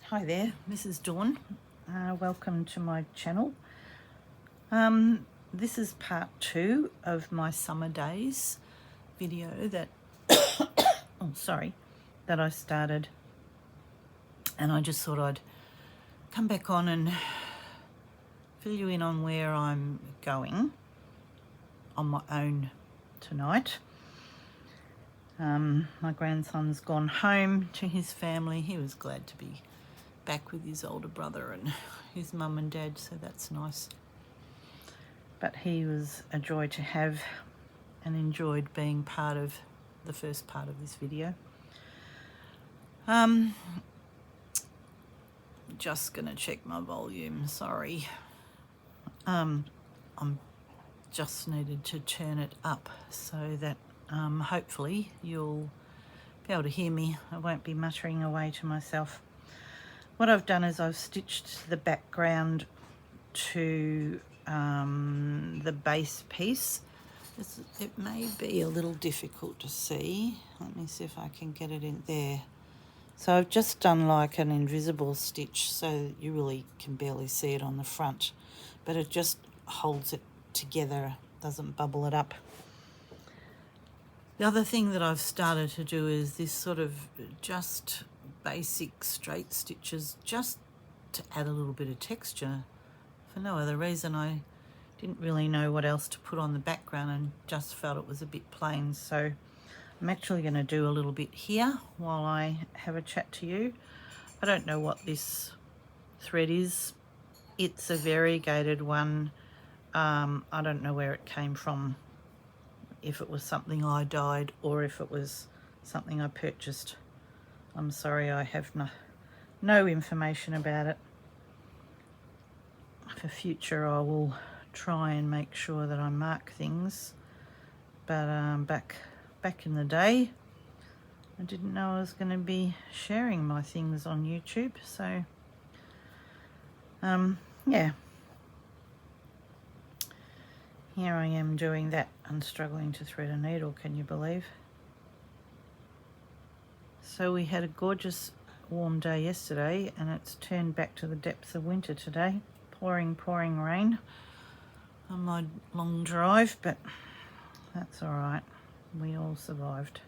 Hi there, this is Dawn. Welcome to my channel. This is part 2 of my summer days video that that I started, and I just thought I'd come back on and fill you in on where I'm going on my own tonight. My grandson's gone home to his family. He was glad to be back with his older brother and his mum and dad, so that's nice. But he was a joy to have and enjoyed being part of the first part of this video. Just gonna check my volume, sorry. I'm just needed to turn it up so that hopefully you'll be able to hear me. I won't be muttering away to myself. What I've done is I've stitched the background to the base piece. It may be a little difficult to see. Let me see if I can get it in there. So I've just done like an invisible stitch so you really can barely see it on the front, but it just holds it together, doesn't bubble it up. The other thing that I've started to do is this sort of just basic straight stitches, just to add a little bit of texture for no other reason. I didn't really know what else to put on the background and just felt it was a bit plain, so I'm actually going to do a little bit here while I have a chat to you. I don't know what this thread is. It's a variegated one. I don't know where it came from, if it was something I dyed or if it was something I purchased. I'm sorry, I have no information about it. For future I will try and make sure that I mark things, but back in the day I didn't know I was going to be sharing my things on YouTube, so yeah, here I am doing that and struggling to thread a needle, can you believe? So we had a gorgeous warm day yesterday and it's turned back to the depths of winter today. Pouring rain on my long drive, but that's all right. We all survived.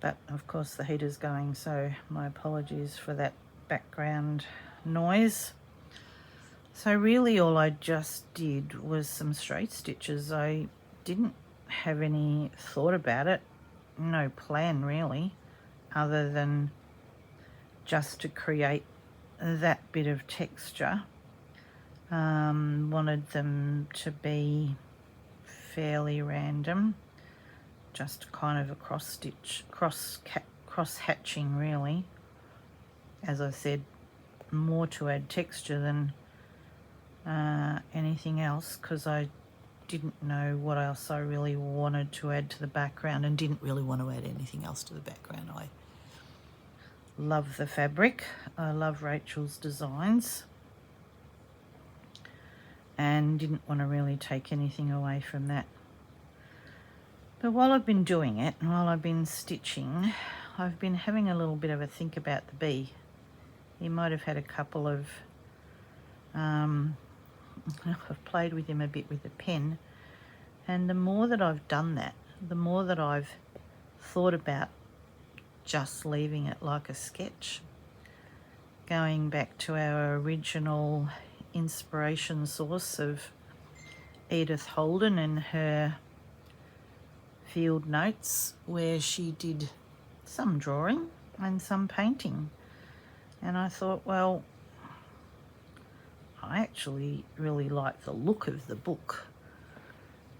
But of course the heater's going, so my apologies for that background noise. So really all I just did was some straight stitches. I didn't have any thought about it, no plan really, other than just to create that bit of texture. Wanted them to be fairly random, just kind of a cross stitch, cross hatching really. As I said, more to add texture than anything else, because I didn't know what else I really wanted to add to the background and didn't really want to add anything else to the background. I love the fabric. I love Rachael's designs and didn't want to really take anything away from that. But while I've been doing it and while I've been stitching, I've been having a little bit of a think about the bee. You might have had a couple of I've played with him a bit with a pen, and the more that I've done that, the more that I've thought about just leaving it like a sketch, going back to our original inspiration source of Edith Holden and her field notes, where she did some drawing and some painting. And I thought, well, I actually really like the look of the book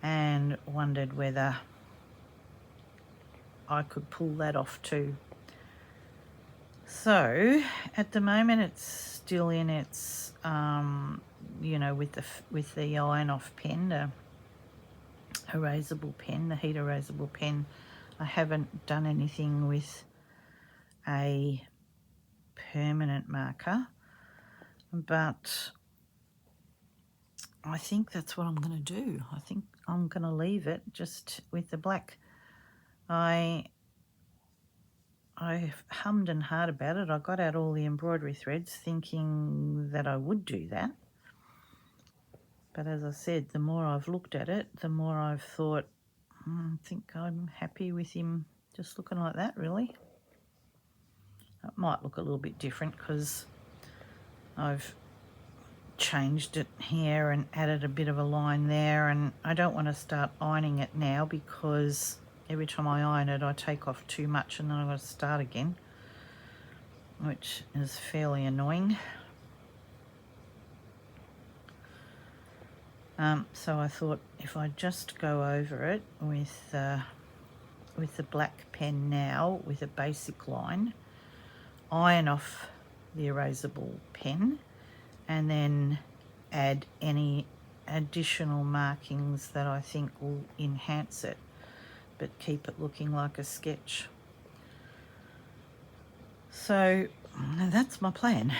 and wondered whether I could pull that off too. So at the moment it's still in its you know, with the iron off pen, the erasable pen, the heat erasable pen. I haven't done anything with a permanent marker, but I think that's what I'm going to do. I think I'm going to leave it just with the black. I I hummed and hawed about it. I got out all the embroidery threads thinking that I would do that. But as I said, the more I've looked at it, the more I've thought, I think I'm happy with him just looking like that, really. It might look a little bit different because I've changed it here and added a bit of a line there, and I don't want to start ironing it now because every time I iron it I take off too much and then I've got to start again, which is fairly annoying. So I thought if I just go over it with the black pen now with a basic line, iron off the erasable pen, and then add any additional markings that I think will enhance it but keep it looking like a sketch. So that's my plan.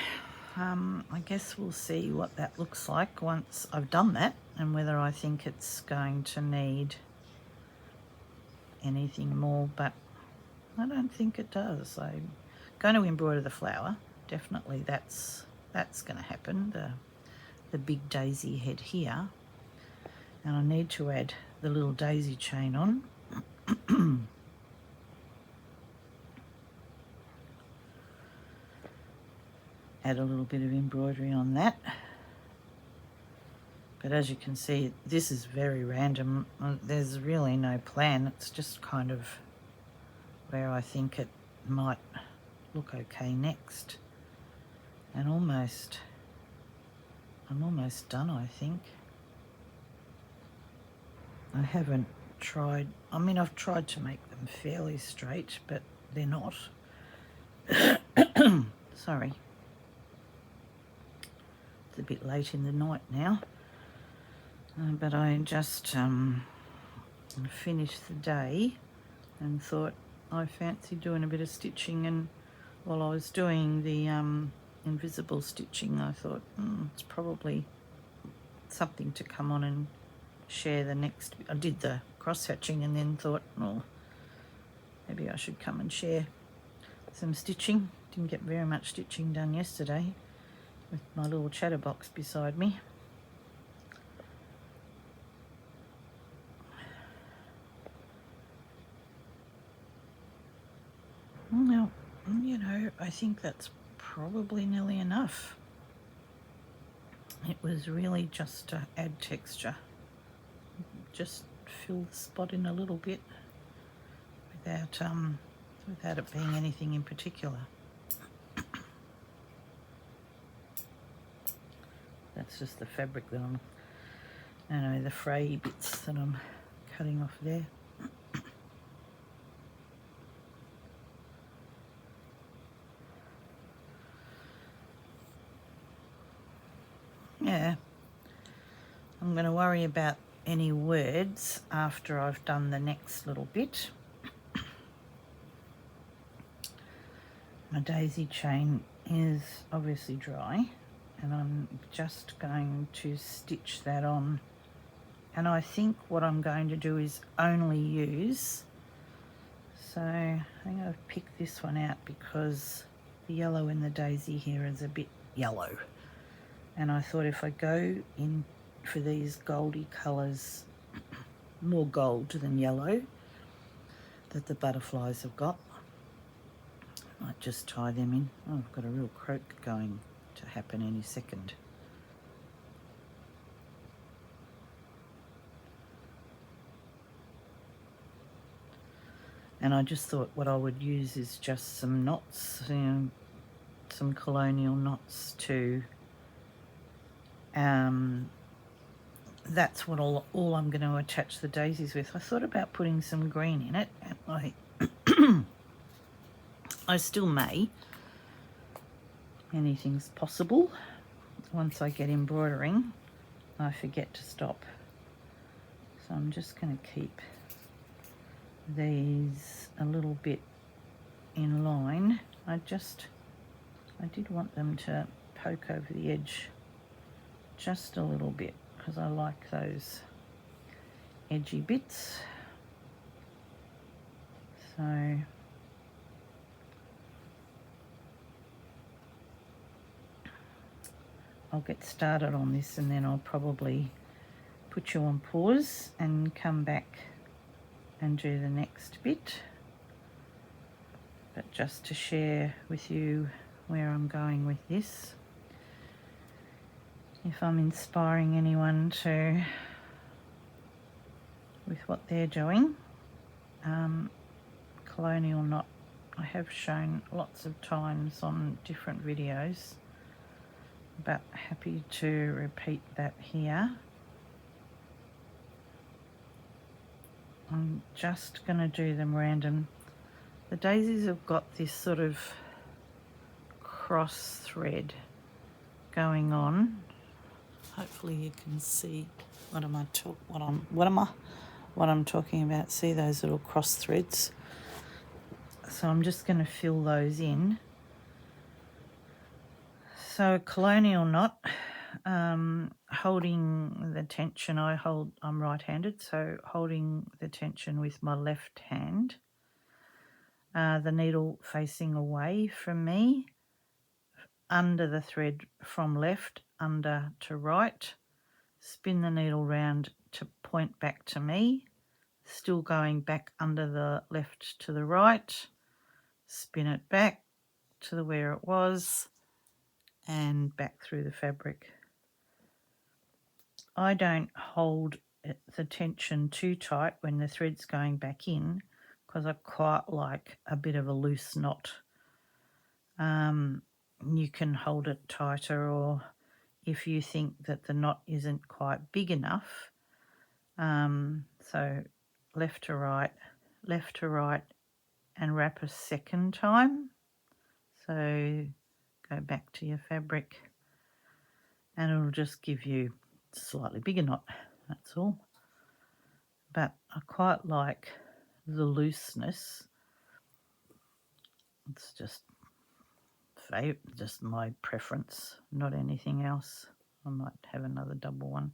I guess we'll see what that looks like once I've done that and whether I think it's going to need anything more, but I don't think it does. I'm going to embroider the flower. Definitely that's going to happen, the big daisy head here. And I need to add the little daisy chain on. Add a little bit of embroidery on that. But as you can see, this is very random. There's really no plan. It's just kind of where I think it might look okay next. And I'm almost done, I think. I haven't tried, I mean, I've tried to make them fairly straight, but they're not. Sorry. It's a bit late in the night now. But I just finished the day and thought I fancy doing a bit of stitching, and while I was doing the invisible stitching I thought it's probably something to come on and share the next. I did the cross-hatching and then thought, oh, maybe I should come and share some stitching. Didn't get very much stitching done yesterday with my little chatterbox beside me. Well, you know, I think that's probably nearly enough. It was really just to add texture. Just fill the spot in a little bit without it being anything in particular. That's just the fabric that the fray bits that I'm cutting off there. Yeah, I'm going to worry about any words after I've done the next little bit. My daisy chain is obviously dry and I'm just going to stitch that on, and I think what I'm going to do is only use, so I'm going to pick this one out because the yellow in the daisy here is a bit yellow. And I thought if I go in for these goldy colours, more gold than yellow, that the butterflies have got, I might just tie them in. Oh, I've got a real croak going to happen any second. And I just thought what I would use is just some knots, some colonial knots to that's what all I'm going to attach the daisies with. I thought about putting some green in it, and I still may. Anything's possible. Once I get embroidering, I forget to stop. So I'm just going to keep these a little bit in line. I did want them to poke over the edge just a little bit because I like those edgy bits. So I'll get started on this and then I'll probably put you on pause and come back and do the next bit. But just to share with you where I'm going with this. If I'm inspiring anyone to, with what they're doing, colonial knot, I have shown lots of times on different videos, but happy to repeat that here. I'm just going to do them random. The daisies have got this sort of cross thread going on. Hopefully you can see what I'm talking about. See those little cross threads? So I'm just going to fill those in. So colonial knot, holding the tension. I'm right-handed, so holding the tension with my left hand. The needle facing away from me, under the thread from left, under to right. Spin the needle round to point back to me, still going back under the left to the right. Spin it back to where it was and back through the fabric. I don't hold the tension too tight when the thread's going back in because I quite like a bit of a loose knot. You can hold it tighter, or if you think that the knot isn't quite big enough, so left to right, and wrap a second time. So go back to your fabric and it'll just give you a slightly bigger knot, that's all. But I quite like the looseness. It's just my preference, not anything else. I might have another double one.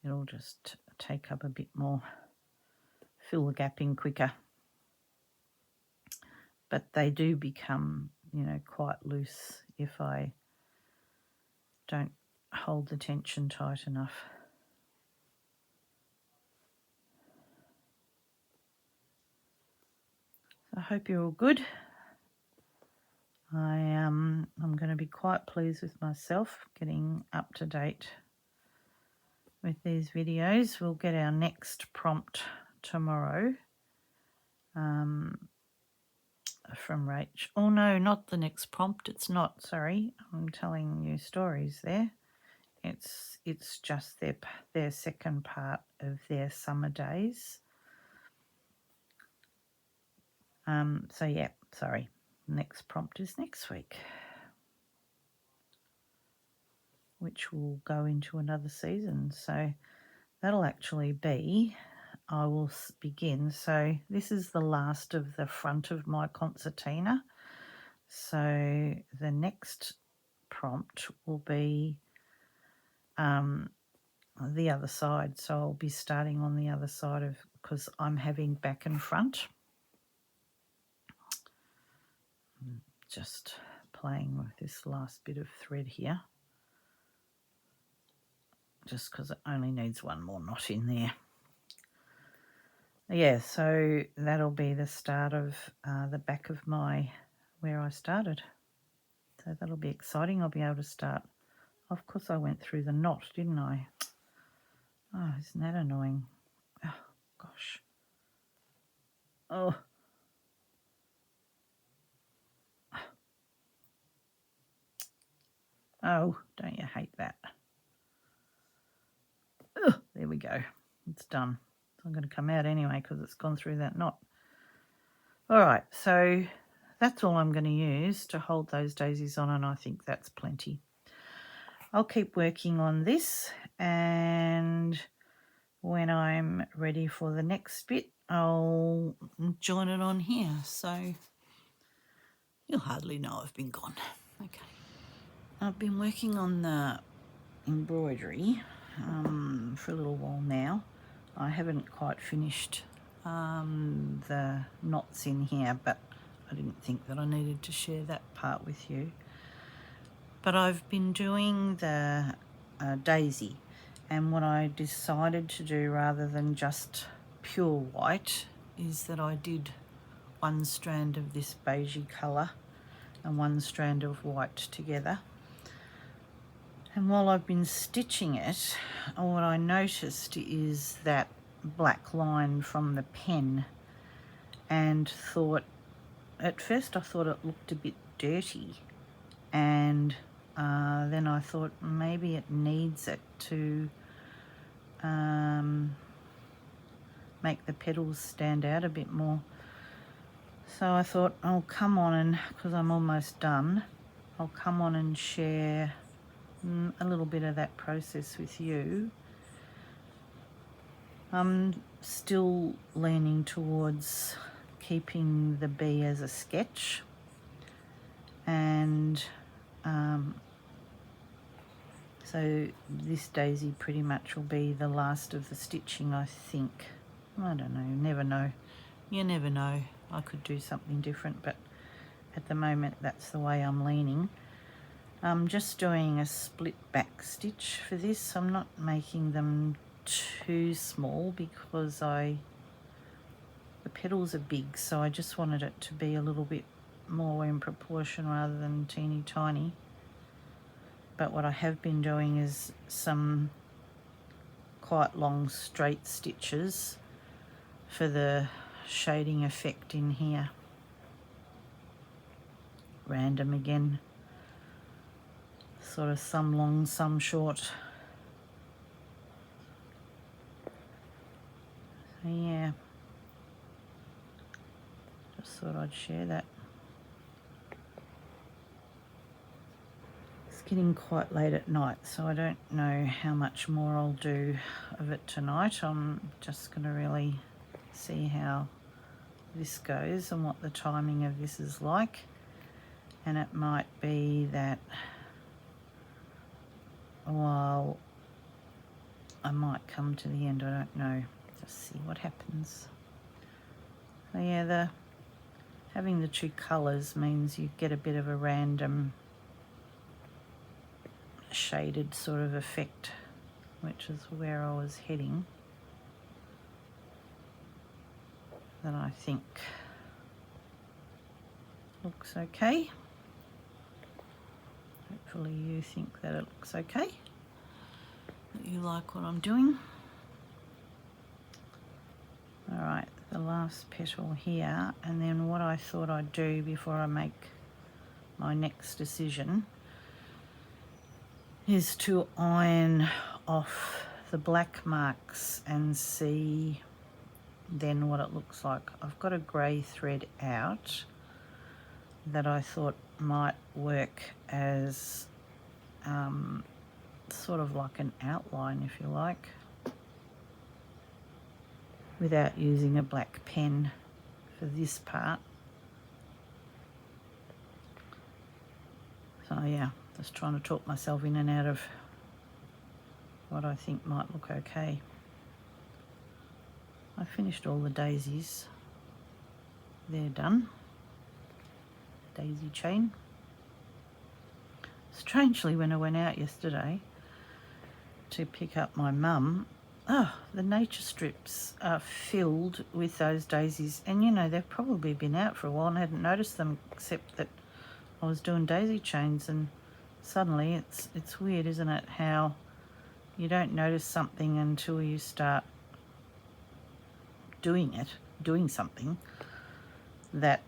It'll just take up a bit more, fill the gap in quicker. But they do become, quite loose if I don't hold the tension tight enough. I hope you're all good. I'm going to be quite pleased with myself getting up to date with these videos. We'll get our next prompt tomorrow from Rach. Oh no, not the next prompt. It's not. Sorry, I'm telling you stories there. It's just their second part of their summer days. So yeah, sorry. Next prompt is next week, which will go into another season. So that'll actually be, I will begin. So this is the last of the front of my concertina. So the next prompt will be the other side. So I'll be starting on the other side because I'm having back and front. Just playing with this last bit of thread here, just because it only needs one more knot in there. Yeah, so that'll be the start of the back of where I started. So that'll be exciting. I'll be able to start. Of course I went through the knot, didn't I? Oh, isn't that annoying? Oh, gosh. Oh. Oh, don't you hate that? Oh, there we go. It's done. I'm going to come out anyway because it's gone through that knot. All right, so that's all I'm going to use to hold those daisies on, and I think that's plenty. I'll keep working on this, and when I'm ready for the next bit, I'll join it on here. So you'll hardly know I've been gone. Okay. I've been working on the embroidery for a little while now. I haven't quite finished the knots in here, but I didn't think that I needed to share that part with you. But I've been doing the daisy, and what I decided to do rather than just pure white is that I did one strand of this beigey colour and one strand of white together. And while I've been stitching it, what I noticed is that black line from the pen, and thought, at first I thought it looked a bit dirty, and then I thought maybe it needs it to make the petals stand out a bit more. So I thought, I'll come on, and because I'm almost done, I'll come on and share a little bit of that process with you. I'm still leaning towards keeping the bee as a sketch, and so this daisy pretty much will be the last of the stitching, I think. I don't know, never know. You never know. I could do something different, but at the moment that's the way I'm leaning. I'm just doing a split back stitch for this. I'm not making them too small because the petals are big, so I just wanted it to be a little bit more in proportion rather than teeny tiny. But what I have been doing is some quite long straight stitches for the shading effect in here. Random again, sort of some long, some short. So yeah, just thought I'd share that. It's getting quite late at night, so I don't know how much more I'll do of it tonight. I'm just going to really see how this goes and what the timing of this is like. And it might be that while I might come to the end, I don't know. Just see what happens. So yeah, having the two colours means you get a bit of a random shaded sort of effect, which is where I was heading. That I think looks okay. Hopefully you think that it looks okay, that you like what I'm doing. All right, the last petal here, and then what I thought I'd do before I make my next decision is to iron off the black marks and see then what it looks like. I've got a grey thread out that I thought might work as sort of like an outline, if you like, without using a black pen for this part. So yeah, just trying to talk myself in and out of what I think might look okay. I finished all the daisies. They're done. Daisy chain. Strangely, when I went out yesterday to pick up my mum, the nature strips are filled with those daisies, and you know, they've probably been out for a while and I hadn't noticed them, except that I was doing daisy chains, and suddenly it's weird, isn't it, how you don't notice something until you start doing something, that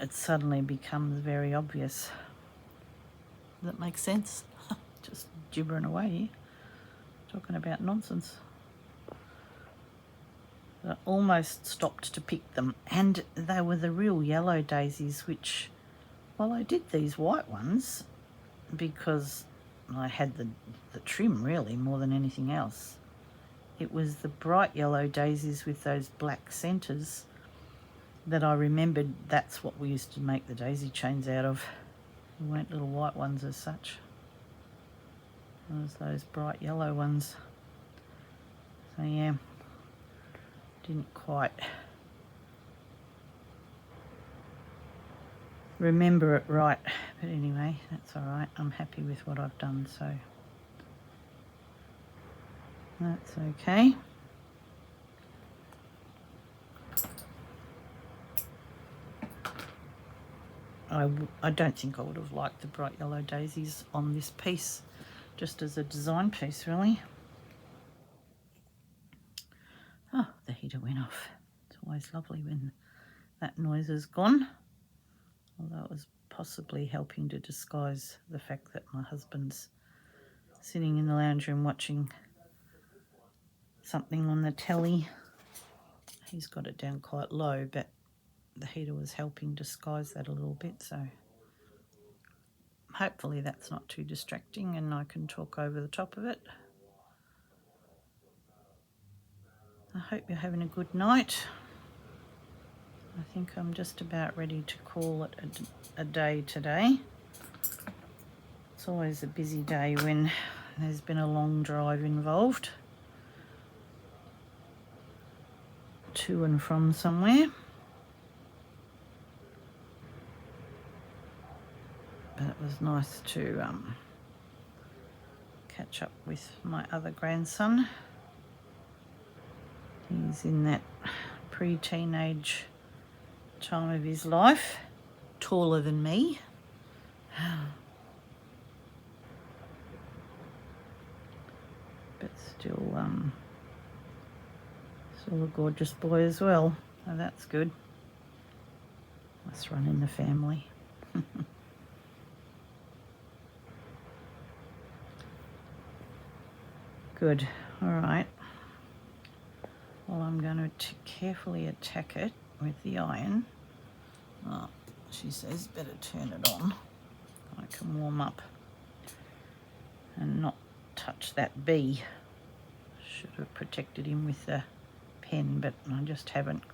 it suddenly becomes very obvious. Does that make sense? Just gibbering away here, talking about nonsense. I almost stopped to pick them, and they were the real yellow daisies, which, well, I did these white ones because I had the trim really more than anything else. It was the bright yellow daisies with those black centres that I remembered that's what we used to make the daisy chains out of. They weren't little white ones as such. It was those bright yellow ones. So yeah, didn't quite remember it right. But anyway, that's all right. I'm happy with what I've done, so that's okay. I don't think I would have liked the bright yellow daisies on this piece, just as a design piece, really. Oh, the heater went off. It's always lovely when that noise is gone, although it was possibly helping to disguise the fact that my husband's sitting in the lounge room watching something on the telly. He's got it down quite low, but the heater was helping disguise that a little bit, so hopefully that's not too distracting and I can talk over the top of it. I hope you're having a good night. I think I'm just about ready to call it a day today. It's always a busy day when there's been a long drive involved to and from somewhere. But it was nice to catch up with my other grandson. He's in that pre-teenage time of his life, taller than me. But still a gorgeous boy as well. So that's good. Must run in the family. Good. All right. Well, I'm going to carefully attack it with the iron. Oh, she says better turn it on. I can warm up and not touch that bee. Should have protected him with the pen, but I just haven't.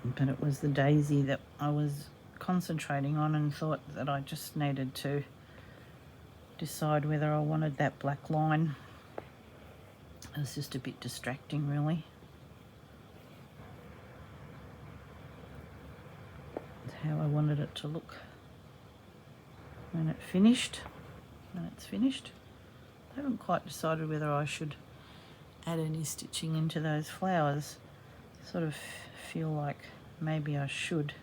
But it was the daisy that I was concentrating on and thought that I just needed to decide whether I wanted that black line. It was just a bit distracting, really. That's how I wanted it to look when it's finished. I haven't quite decided whether I should add any stitching into those flowers. Sort of feel like maybe I should.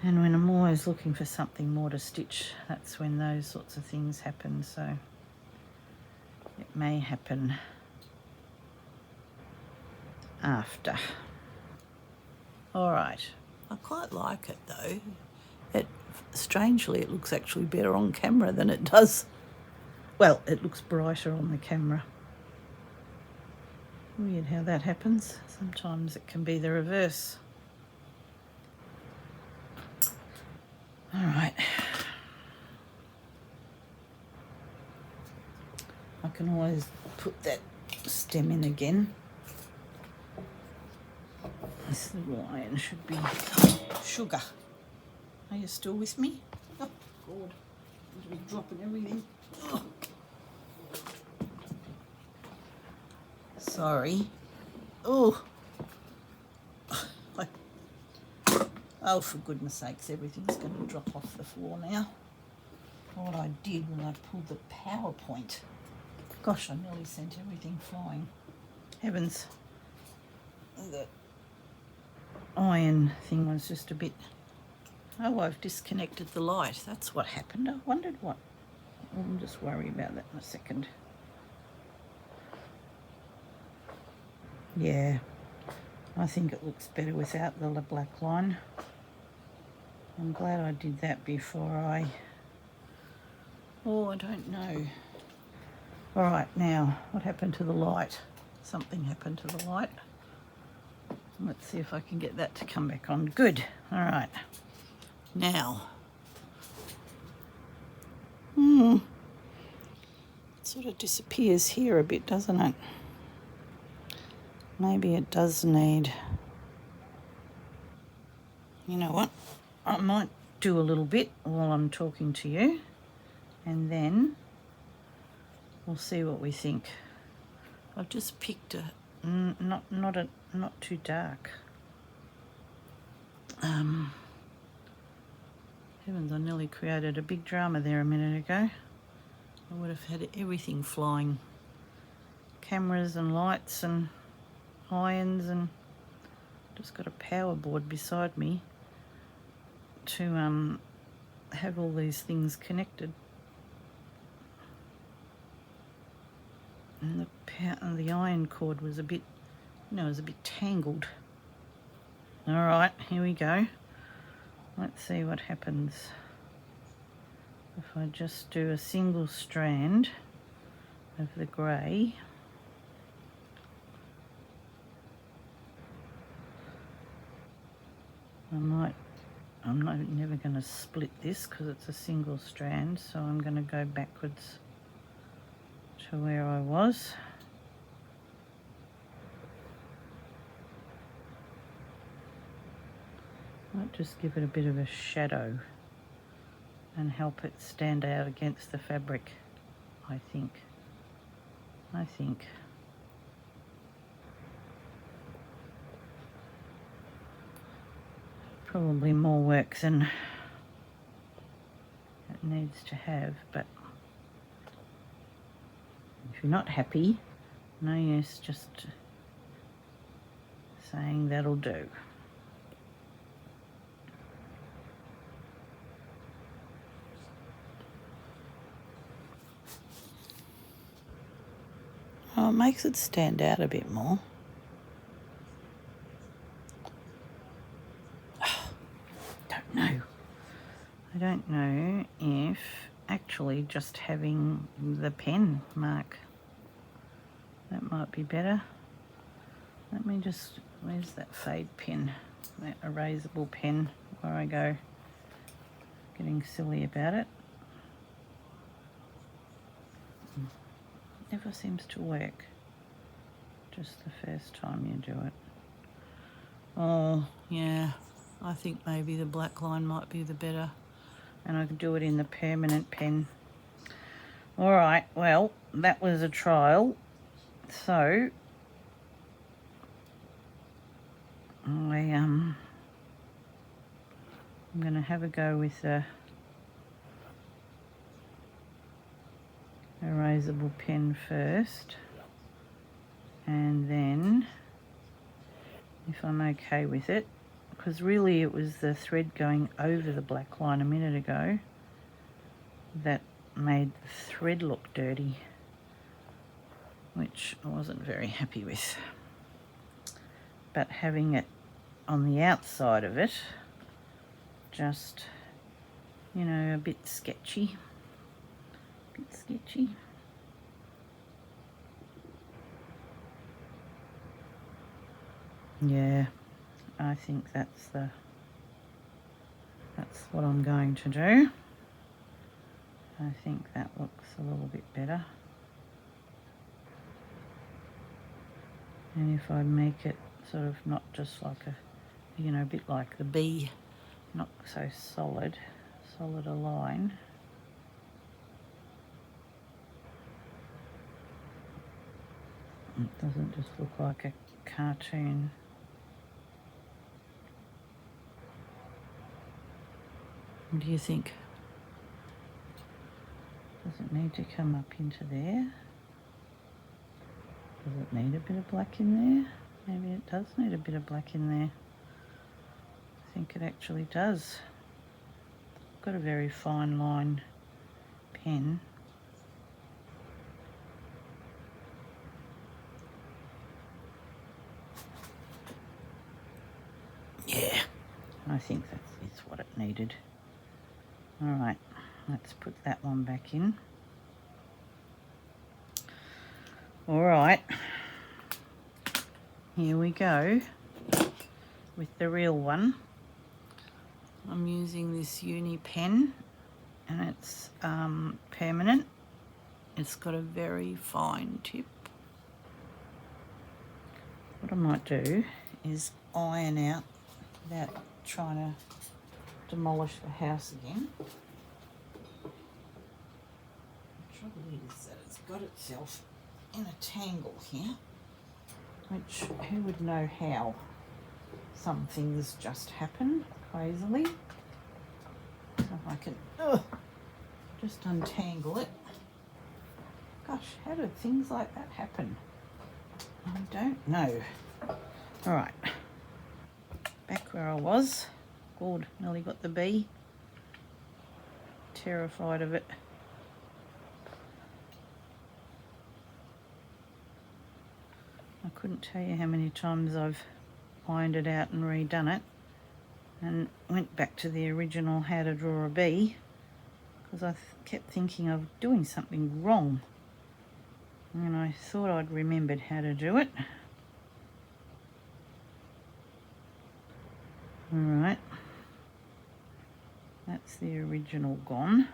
And when I'm always looking for something more to stitch, that's when those sorts of things happen, so it may happen after. All right. I quite like it though. Strangely, it looks actually better on camera than it does. Well, it looks brighter on the camera. Weird how that happens. Sometimes it can be the reverse. All right. I can always put that stem in again. This little iron should be sugar. Are you still with me? Oh, God. I'm just dropping everything. Oh. Sorry. Oh. Oh, for goodness sakes, everything's going to drop off the floor now. What I did when I pulled the PowerPoint. Gosh, I nearly sent everything flying. Heavens. The iron thing was just a bit... Oh, I've disconnected the light. That's what happened. I wondered what. I'll just worry about that in a second. Yeah, I think it looks better without the black line. I'm glad I did that before I... Oh, I don't know. All right, now, what happened to the light? Something happened to the light. Let's see if I can get that to come back on. Good. All right. Now, it sort of disappears here a bit, doesn't it? Maybe it does need... You know what? I might do a little bit while I'm talking to you, and then we'll see what we think. I've just picked not too dark. Heavens, I nearly created a big drama there a minute ago. I would have had everything flying. Cameras and lights and irons, and just got a power board beside me to have all these things connected. And the iron cord was a bit, it was a bit tangled. All right, here we go. Let's see what happens if I just do a single strand of the grey. I'm never going to split this because it's a single strand, so I'm going to go backwards to where I was. Might just give it a bit of a shadow and help it stand out against the fabric, I think. Probably more work than it needs to have, but if you're not happy, no use just saying that'll do. Oh, it makes it stand out a bit more. I don't know if actually just having the pen mark, that might be better. Let me just, where's that fade pen, that erasable pen, where I go getting silly about it. Never seems to work, just the first time you do it. Oh yeah, I think maybe the black line might be the better, and I can do it in the permanent pen. All right, well, that was a trial. So I'm going to have a go with the erasable pen first, and then if I'm okay with it, because really it was the thread going over the black line a minute ago that made the thread look dirty, which I wasn't very happy with. But having it on the outside of it, just, a bit sketchy. Yeah, I think that's what I'm going to do. I think that looks a little bit better. And if I make it sort of not just like a bit like the bee, not so solid a line. It doesn't just look like a cartoon. What do you think? Does it need to come up into there? Does it need a bit of black in there? Maybe it does need a bit of black in there. I think it actually does. I've got a very fine line pen. Yeah, I think that's what it needed. All right, let's put that one back in. All right, here we go with the real one. I'm using this uni pen, and it's permanent. It's got a very fine tip. What I might do is iron out without trying to demolish the house again. The trouble is that it's got itself in a tangle here. which who would know how some things just happen crazily. So if I can just untangle it. Gosh, how do things like that happen? I don't know. All right, back where I was. God, nearly got the bee. Terrified of it. I couldn't tell you how many times I've ironed it out and redone it, and went back to the original how to draw a bee because I kept thinking of doing something wrong, and I thought I'd remembered how to do it. All right, that's the original gone.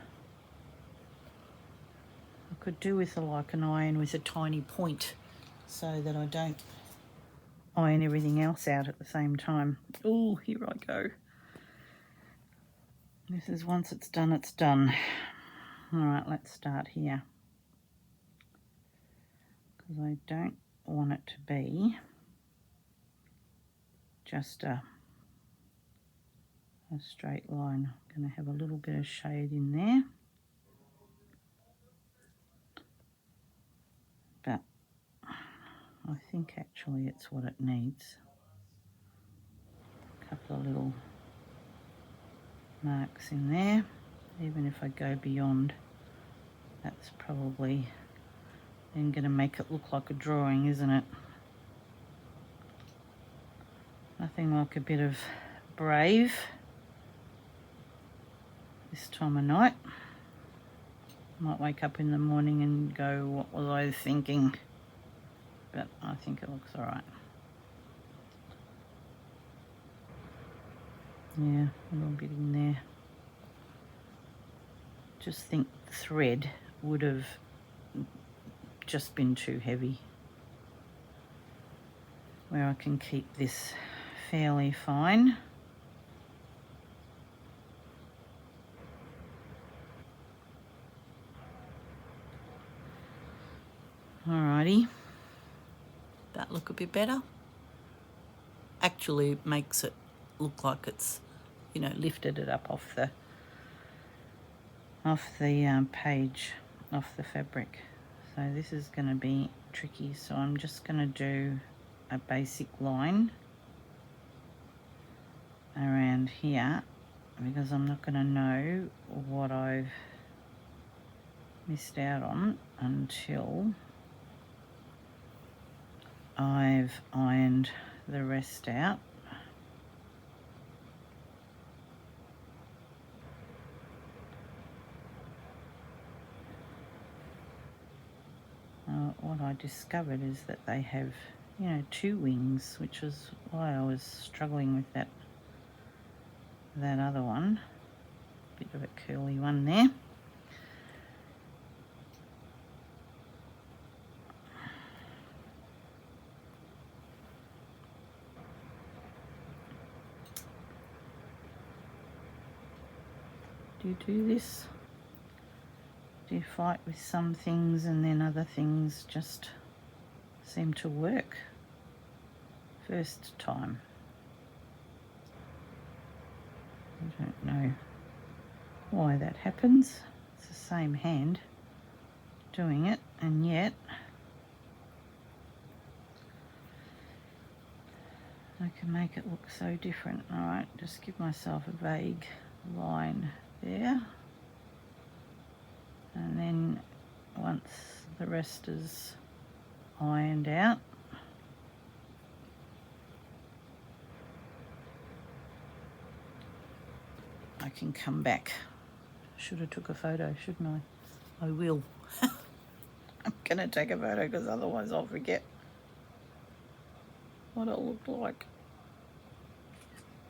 I could do with like an iron with a tiny point so that I don't iron everything else out at the same time. Oh, here I go. This is once it's done, it's done. All right, let's start here. Because I don't want it to be just a straight line. I'm going to have a little bit of shade in there. But I think actually it's what it needs. A couple of little marks in there. Even if I go beyond, that's probably then going to make it look like a drawing, isn't it? Nothing like a bit of brave this time of night. Might wake up in the morning and go, what was I thinking? But I think it looks all right. Yeah, a little bit in there. Just think the thread would have just been too heavy. Where I can keep this fairly fine. Alrighty. That look a bit better. Actually, it makes it look like it's, you know, lifted it up off the page, off the fabric. So this is going to be tricky. So I'm just going to do a basic line around here because I'm not going to know what I've missed out on until I've ironed the rest out. What I discovered is that they have, you know, two wings, which is why I was struggling with that other one. Bit of a curly one there. Do you do this? Do you fight with some things and then other things just seem to work first time? I don't know why that happens. It's the same hand doing it, and yet I can make it look so different. All right, just give myself a vague line there. And then once the rest is ironed out, I can come back. Should have took a photo, shouldn't I? I will. I'm going to take a photo because otherwise I'll forget what it looked like.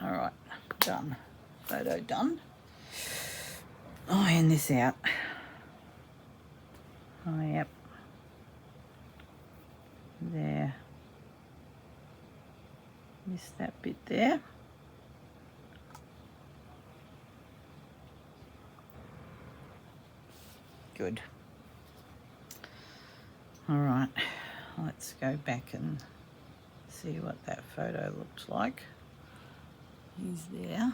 All right, done. Photo done. Iron this out. Oh, yep. There. Missed that bit there. Good. All right, let's go back and see what that photo looked like. He's there.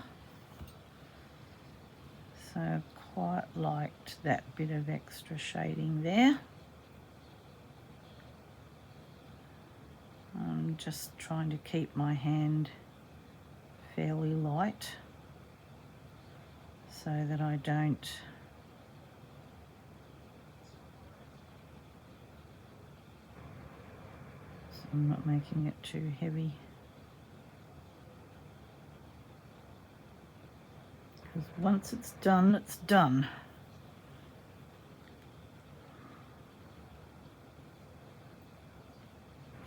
So quite liked that bit of extra shading there. I'm just trying to keep my hand fairly light so that I don't I'm not making it too heavy, because once it's done, it's done.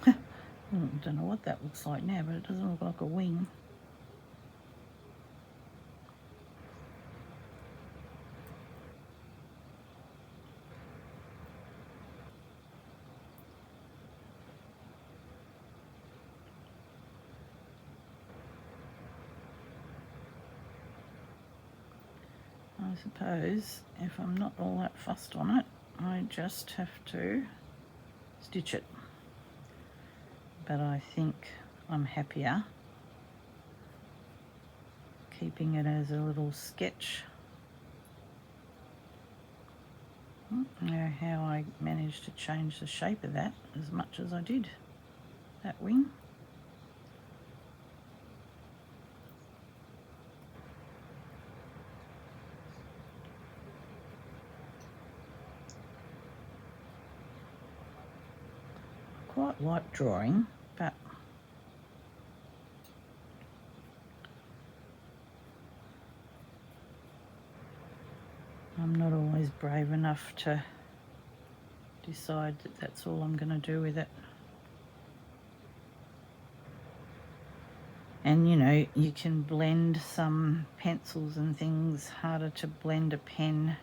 I don't know what that looks like now, but it doesn't look like a wing. I suppose if I'm not all that fussed on it, I just have to stitch it. But I think I'm happier keeping it as a little sketch. I don't know how I managed to change the shape of that as much as I did, that wing. Quite like drawing, but I'm not always brave enough to decide that that's all I'm going to do with it. And you know, you can blend some pencils and things, harder to blend a pen.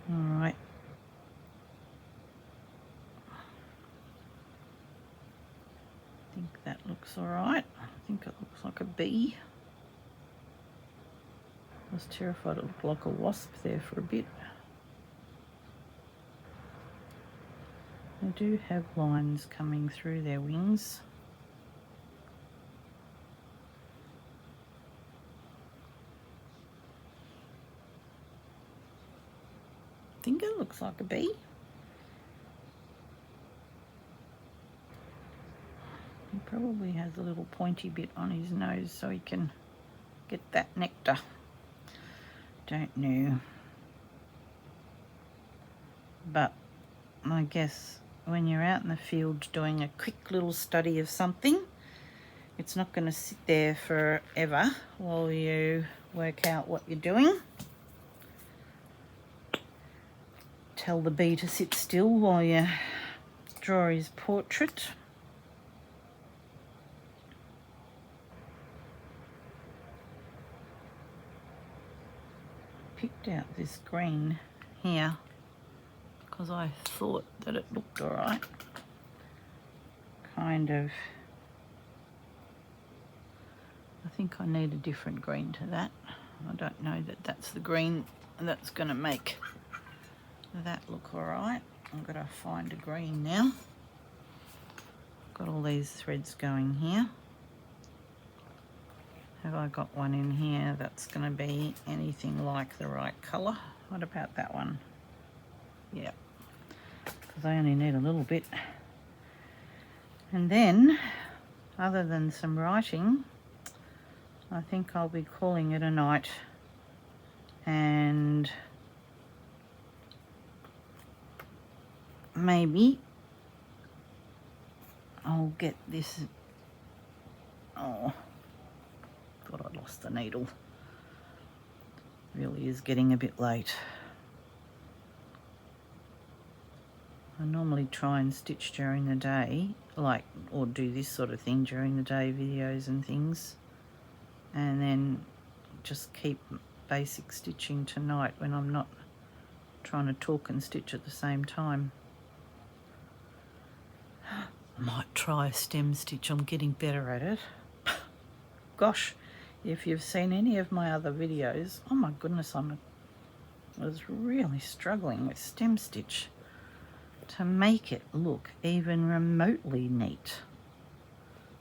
All right. I think that looks all right. I think it looks like a bee. I was terrified it looked like a wasp there for a bit. They do have lines coming through their wings. I think it looks like a bee. He probably has a little pointy bit on his nose so he can get that nectar. Don't know. But I guess when you're out in the field doing a quick little study of something, it's not going to sit there forever while you work out what you're doing. Tell the bee to sit still while you draw his portrait. Picked out this green here because I thought that it looked all right. Kind of. I think I need a different green to that. I don't know that that's the green that's going to make that look all right. I've got to find a green now. Got all these threads going here. Have I got one in here that's going to be anything like the right colour? What about that one? Yeah, because I only need a little bit. And then, other than some writing, I think I'll be calling it a night. And maybe I'll get this. Oh, thought I'd lost the needle. Really is getting a bit late. I normally try and stitch during the day, or do this sort of thing during the day, videos and things, and then just keep basic stitching tonight when I'm not trying to talk and stitch at the same time. Might try a stem stitch. I'm getting better at it. Gosh, if you've seen any of my other videos, oh my goodness, I was really struggling with stem stitch to make it look even remotely neat.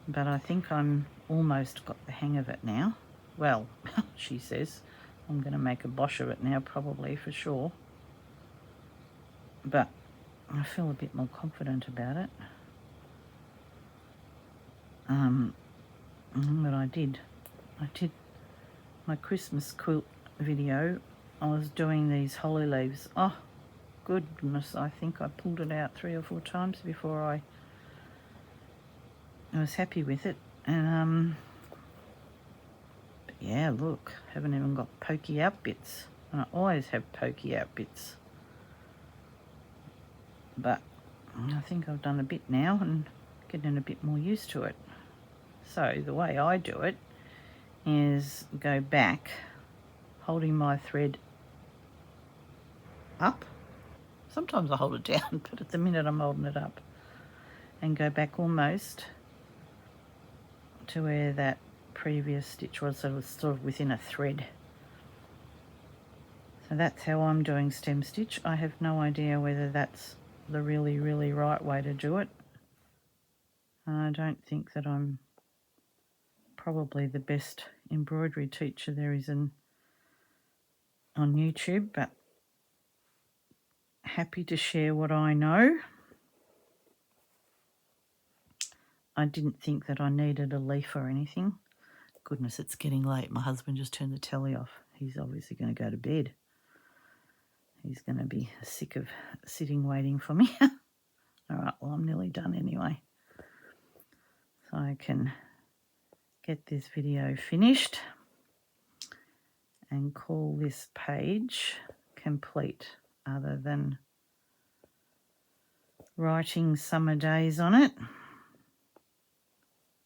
But I think I'm almost got the hang of it now. Well, she says I'm going to make a bosh of it now, probably, for sure. But I feel a bit more confident about it. But I did my Christmas quilt video. I was doing these holly leaves. Oh goodness, I think I pulled it out 3 or 4 times before I was happy with it. And but yeah, look, haven't even got pokey out bits, and I always have pokey out bits, but I think I've done a bit now and getting a bit more used to it. So the way I do it is go back holding my thread up. Sometimes I hold it down, but at the minute I'm holding it up, and go back almost to where that previous stitch was, so it was sort of within a thread. So that's how I'm doing stem stitch. I have no idea whether that's the really, really right way to do it. And I don't think that I'm probably the best embroidery teacher there is on YouTube, but happy to share what I know. I didn't think that I needed a leaf or anything. Goodness, it's getting late. My husband just turned the telly off. He's obviously going to go to bed. He's going to be sick of sitting waiting for me. All right, well, I'm nearly done anyway. So I can get this video finished and call this page complete, other than writing summer days on it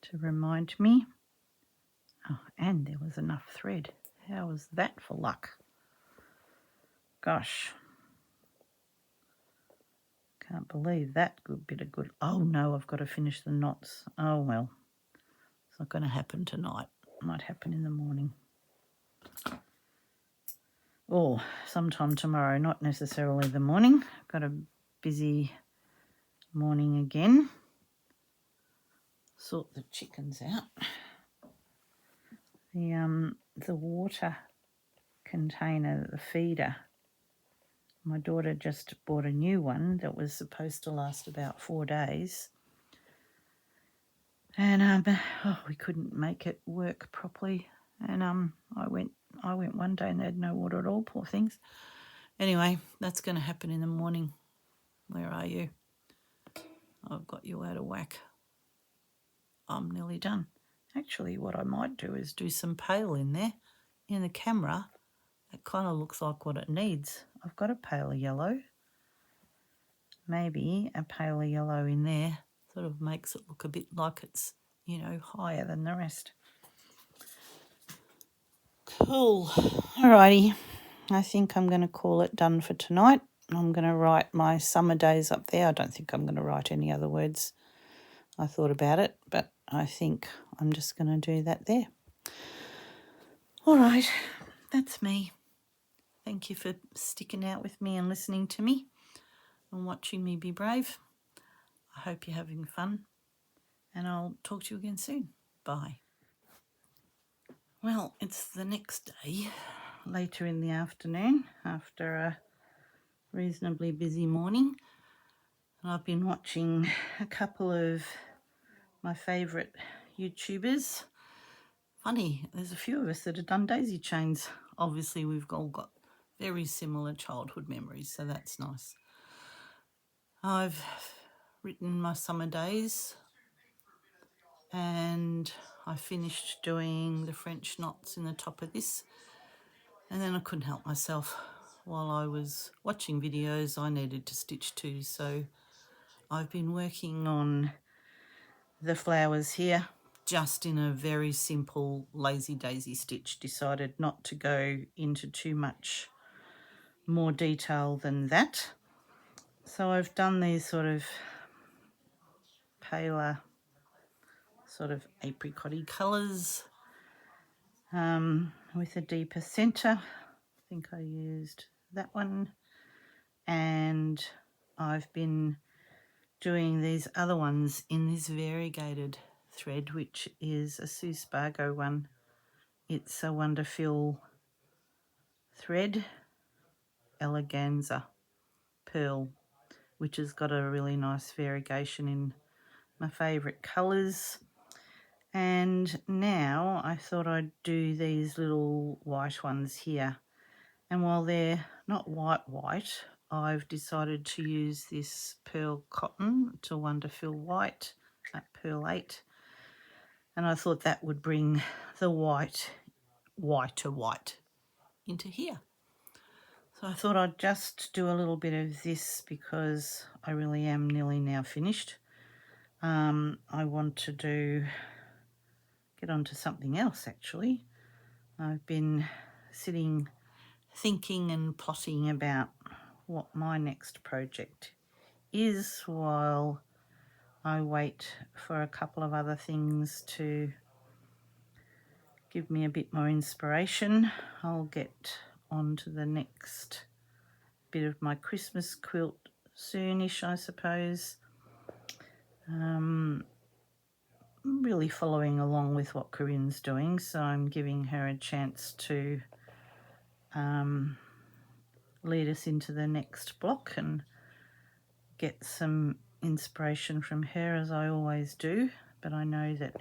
to remind me. Oh, and there was enough thread. How was that for luck? Gosh. Can't believe that good bit of good. Oh no, I've got to finish the knots. Oh well. It's not going to happen tonight. It might happen in the morning. Or sometime tomorrow, not necessarily the morning. I've got a busy morning again. Sort the chickens out. The water container, the feeder, my daughter just bought a new one that was supposed to last about 4 days, and we couldn't make it work properly, and I went one day and they had no water at all, poor things. Anyway, that's going to happen in the morning. Where are you? I've got you out of whack. I'm nearly done. Actually, what I might do is do some pale in there. In the camera, it kind of looks like what it needs. I've got a paler yellow. Maybe a paler yellow in there sort of makes it look a bit like it's, higher than the rest. Cool. Alrighty. I think I'm going to call it done for tonight. I'm going to write my summer days up there. I don't think I'm going to write any other words. I thought about it, but I think I'm just going to do that there. All right, that's me. Thank you for sticking out with me and listening to me and watching me be brave. I hope you're having fun, and I'll talk to you again soon. Bye. Well, it's the next day, later in the afternoon, after a reasonably busy morning, and I've been watching a couple of my favourite YouTubers. Funny, there's a few of us that have done daisy chains. Obviously, we've all got very similar childhood memories, so that's nice. I've written my summer days, and I finished doing the French knots in the top of this, and then I couldn't help myself. While I was watching videos, I needed to stitch too, so I've been working on the flowers here, just in a very simple lazy daisy stitch. Decided not to go into too much more detail than that. So I've done these sort of paler sort of apricot-y colours with a deeper centre. I think I used that one, and I've been doing these other ones in this variegated thread, which is a Sue Spargo one. It's a Wonderful thread, eleganza pearl, which has got a really nice variegation in my favourite colours. And now I thought I'd do these little white ones here, and while they're not white, I've decided to use this pearl cotton to Wonderful White at Pearl 8, and I thought that would bring the whiter white into here. So I thought I'd just do a little bit of this because I really am nearly now finished. I want to get on to something else actually. I've been sitting thinking and plotting about what my next project is while I wait for a couple of other things to give me a bit more inspiration. I'll get on to the next bit of my Christmas quilt soonish, I suppose. Really following along with what Corinne's doing, so I'm giving her a chance to lead us into the next block and get some inspiration from her, as I always do, but I know that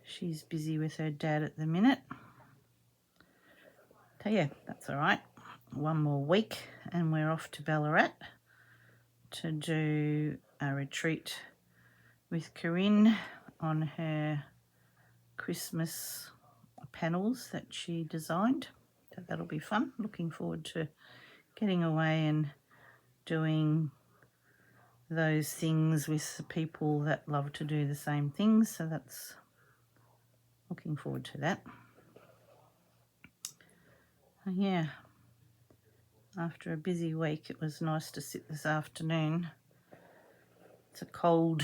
she's busy with her dad at the minute. So yeah, that's all right. One more week and we're off to Ballarat to do a retreat with Corinne on her Christmas panels that she designed. So that'll be fun. Looking forward to getting away and doing those things with the people that love to do the same things. So that's looking forward to that. Yeah, after a busy week, it was nice to sit this afternoon. It's a cold,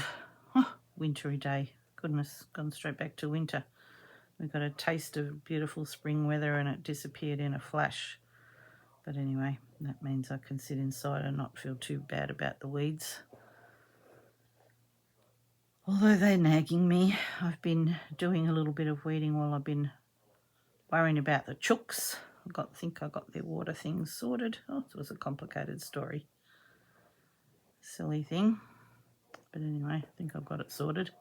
wintry day. Goodness, gone straight back to winter. We got a taste of beautiful spring weather and it disappeared in a flash. But anyway, that means I can sit inside and not feel too bad about the weeds. Although they're nagging me, I've been doing a little bit of weeding while I've been worrying about the chooks. I think I got their water things sorted. Oh, it was a complicated story. Silly thing. But anyway, I think I've got it sorted.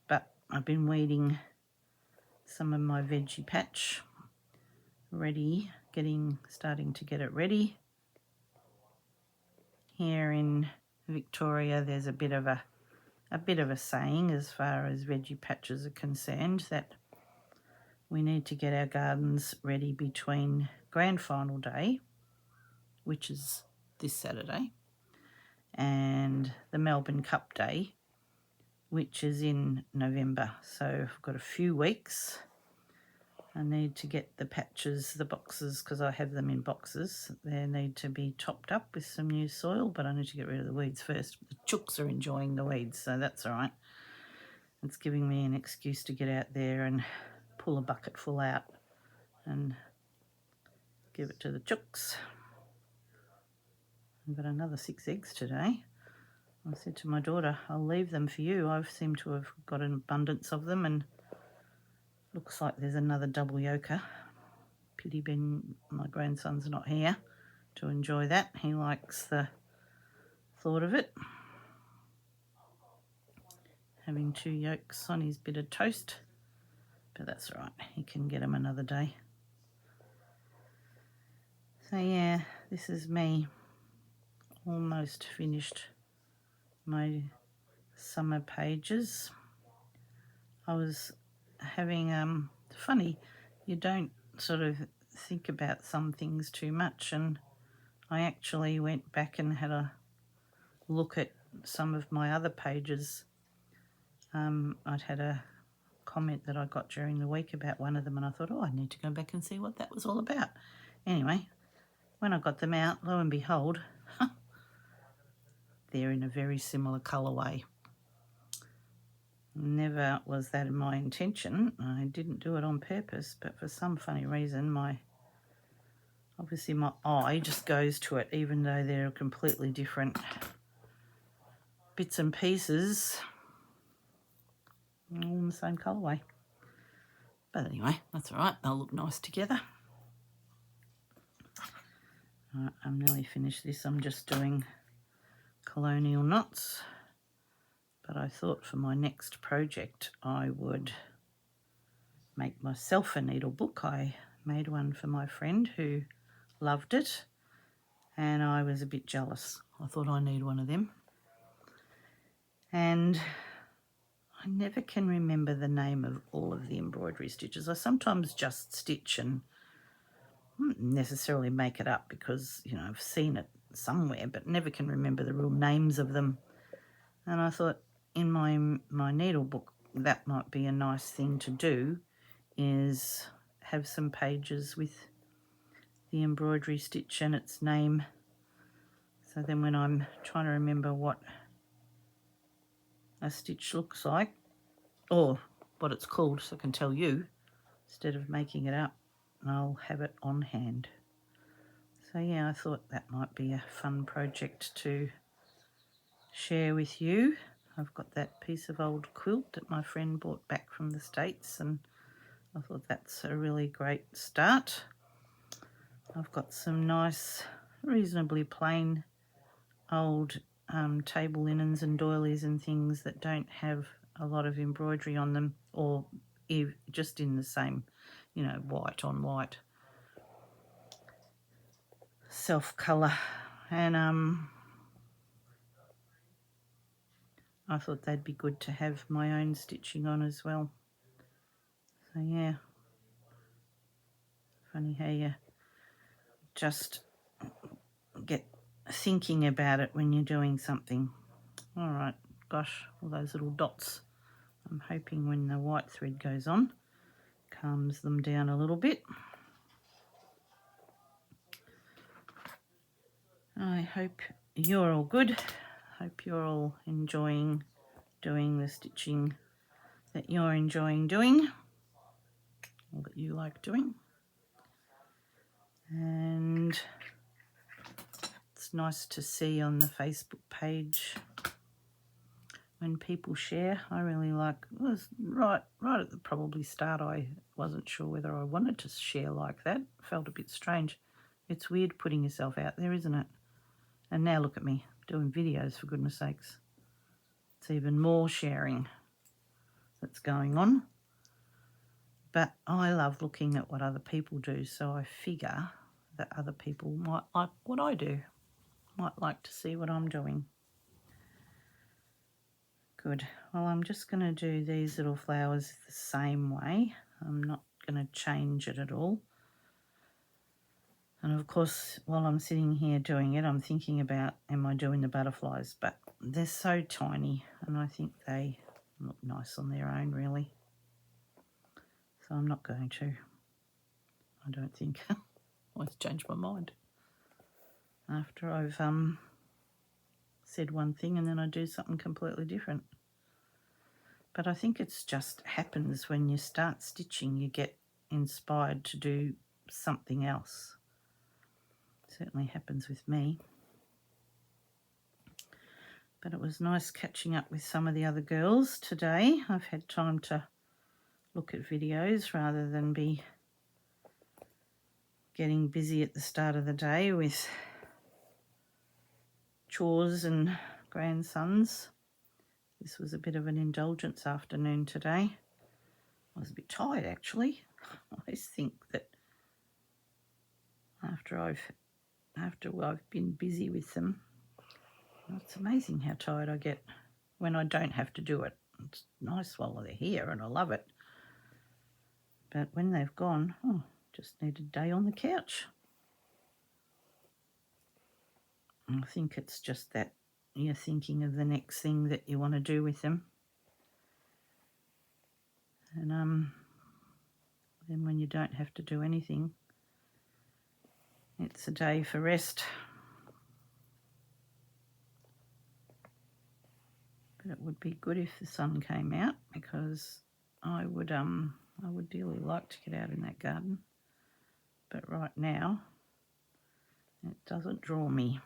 But I've been weeding some of my veggie patch ready, starting to get it ready. Here in Victoria, there's a bit of a saying as far as veggie patches are concerned, that we need to get our gardens ready between Grand Final Day, which is this Saturday, and the Melbourne Cup Day, which is in November. So I've got a few weeks. I need to get the patches, the boxes, because I have them in boxes. They need to be topped up with some new soil, but I need to get rid of the weeds first. The chooks are enjoying the weeds, so that's all right. It's giving me an excuse to get out there and pull a bucket full out and give it to the chooks. I've got another 6 eggs today. I said to my daughter, I'll leave them for you. I seem to have got an abundance of them, and looks like there's another double yolker. Pity Ben, my grandson's not here to enjoy that. He likes the thought of it. Having 2 yolks on his bit of toast, but that's all right. He can get them another day. So yeah, this is me almost finished my summer pages. I was having funny, you don't sort of think about some things too much, and I actually went back and had a look at some of my other pages. I'd had a comment that I got during the week about one of them, and I thought, I need to go back and see what that was all about. Anyway, when I got them out, lo and behold, they're in a very similar colourway. Never was that my intention. I didn't do it on purpose, but for some funny reason, obviously my eye just goes to it, even though they're completely different bits and pieces, all in the same colourway. But anyway, that's all right. They'll look nice together. All right, I'm nearly finished this. I'm just doing colonial knots. But I thought for my next project I would make myself a needle book. I made one for my friend who loved it, and I was a bit jealous. I thought I need one of them. And I never can remember the name of all of the embroidery stitches. I sometimes just stitch and not necessarily make it up because, you know, I've seen it somewhere, but never can remember the real names of them. And I thought in my needle book that might be a nice thing to do, is have some pages with the embroidery stitch and its name. So then when I'm trying to remember what a stitch looks like, or what it's called, so I can tell you, instead of making it up, I'll have it on hand. So yeah, I thought that might be a fun project to share with you. I've got that piece of old quilt that my friend brought back from the States, and I thought that's a really great start. I've got some nice, reasonably plain old table linens and doilies and things that don't have a lot of embroidery on them, or just in the same, you know, white on white self colour. And I thought they'd be good to have my own stitching on as well. So yeah, funny how you just get thinking about it when you're doing something. All right, gosh, all those little dots. I'm hoping when the white thread goes on, calms them down a little bit. I hope you're all good. Hope you're all enjoying doing the stitching that you're enjoying doing, or that you like doing. And it's nice to see on the Facebook page when people share. I really like, it was right at the probably start, I wasn't sure whether I wanted to share like that. Felt a bit strange. It's weird putting yourself out there, isn't it? And now look at me doing videos, for goodness sakes. It's even more sharing that's going on. But I love looking at what other people do, so I figure that other people might like what I do, might like to see what I'm doing. Good. Well, I'm just going to do these little flowers the same way. I'm not going to change it at all. And of course, while I'm sitting here doing it, I'm thinking about, am I doing the butterflies? But they're so tiny, and I think they look nice on their own, really. So I'm not going to. I don't think. I always change my mind after I've said one thing and then I do something completely different. But I think it's just happens when you start stitching, you get inspired to do something else. It certainly happens with me. But it was nice catching up with some of the other girls today. I've had time to look at videos rather than be getting busy at the start of the day with chores and grandsons. This was a bit of an indulgence afternoon today. I was a bit tired, actually. I always think that after I've been busy with them, it's amazing how tired I get when I don't have to do it. It's nice while they're here and I love it. But when they've gone, just need a day on the couch. I think it's just that you're thinking of the next thing that you want to do with them. And then when you don't have to do anything, it's a day for rest. But But it would be good if the sun came out, because I would dearly like to get out in that garden. But right now it doesn't draw me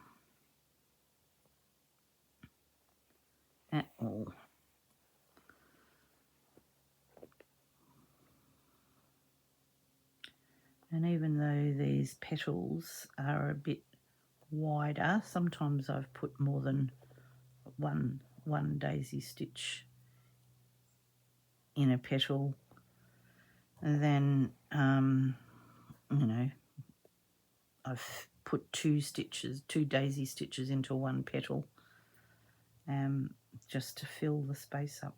at all. And even though these petals are a bit wider, sometimes I've put more than one daisy stitch in a petal, and then you know, I've put two daisy stitches into one petal, just to fill the space up.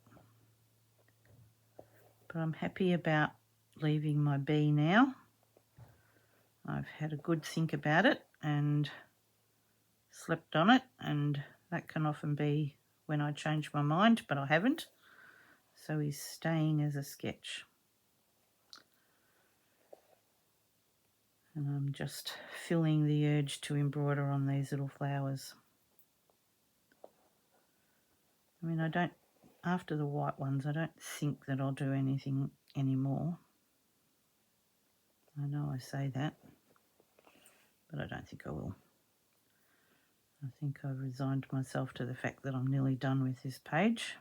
But I'm happy about leaving my bee now. I've had a good think about it and slept on it, and that can often be when I change my mind, but I haven't. So he's staying as a sketch. And I'm just feeling the urge to embroider on these little flowers. I mean, after the white ones, I don't think that I'll do anything anymore. I know I say that, but I don't think I will. I think I've resigned myself to the fact that I'm nearly done with this page.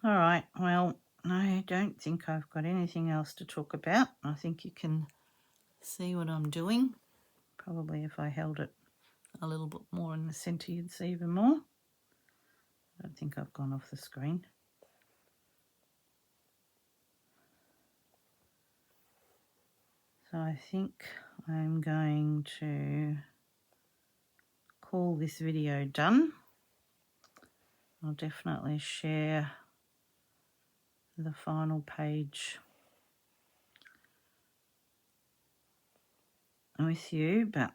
All right, well, I don't think I've got anything else to talk about. I think you can see what I'm doing. Probably if I held it a little bit more in the centre, you'd see even more. I don't think I've gone off the screen. So I think I'm going to call this video done. I'll definitely share the final page with you, but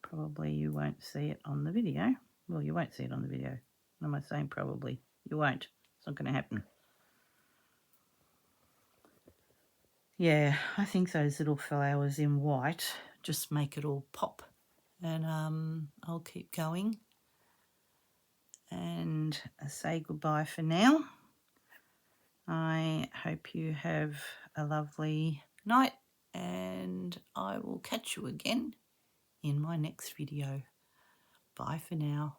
probably you won't see it on the video. Well, you won't see it on the video. What am I saying? Probably. You won't. It's not going to happen. Yeah, I think those little flowers in white just make it all pop. And I'll keep going and say goodbye for now. I hope you have a lovely night, and I will catch you again in my next video. Bye for now.